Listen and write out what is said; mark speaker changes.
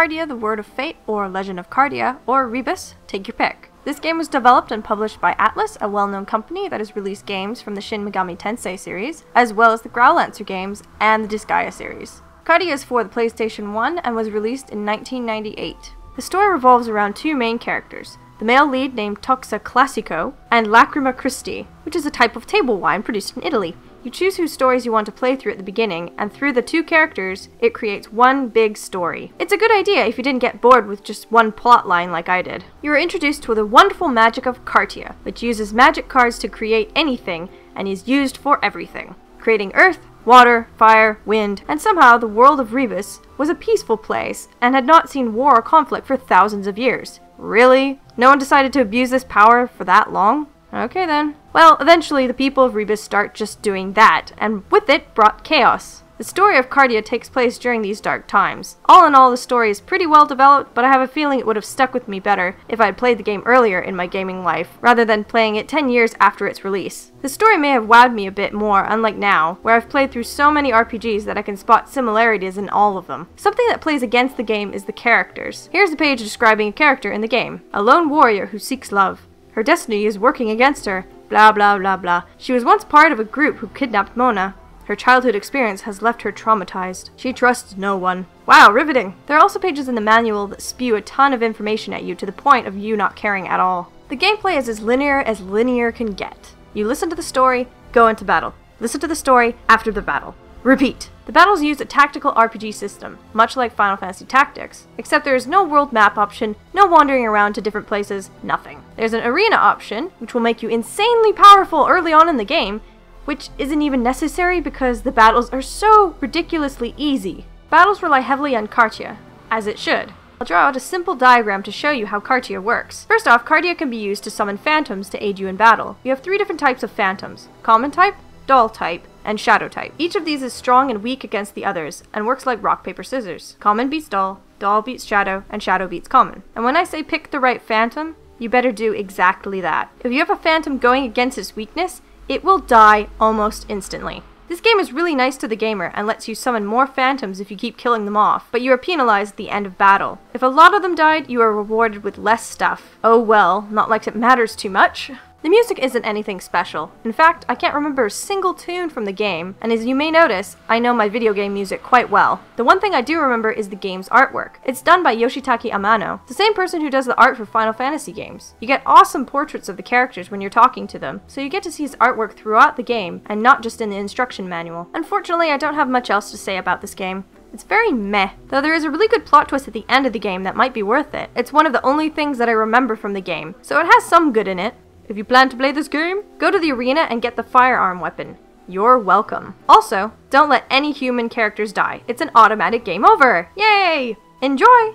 Speaker 1: Kartia, the Word of Fate, or Legend of Kartia, or Rebus, take your pick. This game was developed and published by Atlus, a well-known company that has released games from the Shin Megami Tensei series, as well as the Growlancer games and the Disgaea series. Kartia is for the PlayStation 1 and was released in 1998. The story revolves around two main characters, the male lead named Toxa Classico, and Lacrima Christi, which is a type of table wine produced in Italy. You choose whose stories you want to play through at the beginning, and through the two characters, it creates one big story. It's a good idea if you didn't get bored with just one plot line like I did. You are introduced to the wonderful magic of Kartia, which uses magic cards to create anything, and is used for everything. Creating earth, water, fire, wind, and somehow the world of Rebus was a peaceful place, and had not seen war or conflict for thousands of years. Really? No one decided to abuse this power for that long? Okay then. Well, eventually the people of Rebus start just doing that, and with it brought chaos. The story of Kartia takes place during these dark times. All in all, the story is pretty well developed, but I have a feeling it would have stuck with me better if I had played the game earlier in my gaming life, rather than playing it 10 years after its release. The story may have wowed me a bit more, unlike now, where I've played through so many RPGs that I can spot similarities in all of them. Something that plays against the game is the characters. Here's a page describing a character in the game. A lone warrior who seeks love. Her destiny is working against her. Blah blah blah blah. She was once part of a group who kidnapped Mona. Her childhood experience has left her traumatized. She trusts no one. Wow, riveting! There are also pages in the manual that spew a ton of information at you to the point of you not caring at all. The gameplay is as linear can get. You listen to the story, go into battle. Listen to the story after the battle. Repeat. The battles use a tactical RPG system, much like Final Fantasy Tactics, except there is no world map option, no wandering around to different places, nothing. There's an arena option, which will make you insanely powerful early on in the game, which isn't even necessary because the battles are so ridiculously easy. Battles rely heavily on Kartia, as it should. I'll draw out a simple diagram to show you how Kartia works. First off, Kartia can be used to summon phantoms to aid you in battle. You have 3 different types of phantoms: common type, doll type, and shadow type. Each of these is strong and weak against the others, and works like rock, paper, scissors. Common beats doll beats shadow, and shadow beats common. And when I say pick the right phantom, you better do exactly that. If you have a phantom going against its weakness, it will die almost instantly. This game is really nice to the gamer and lets you summon more phantoms if you keep killing them off, but you are penalized at the end of battle. If a lot of them died, you are rewarded with less stuff. Oh well, not like it matters too much. The music isn't anything special. In fact, I can't remember a single tune from the game, and as you may notice, I know my video game music quite well. The one thing I do remember is the game's artwork. It's done by Yoshitaki Amano, the same person who does the art for Final Fantasy games. You get awesome portraits of the characters when you're talking to them, so you get to see his artwork throughout the game, and not just in the instruction manual. Unfortunately, I don't have much else to say about this game. It's very meh, though there is a really good plot twist at the end of the game that might be worth it. It's one of the only things that I remember from the game, so it has some good in it. If you plan to play this game, go to the arena and get the firearm weapon. You're welcome. Also, don't let any human characters die. It's an automatic game over. Yay! Enjoy!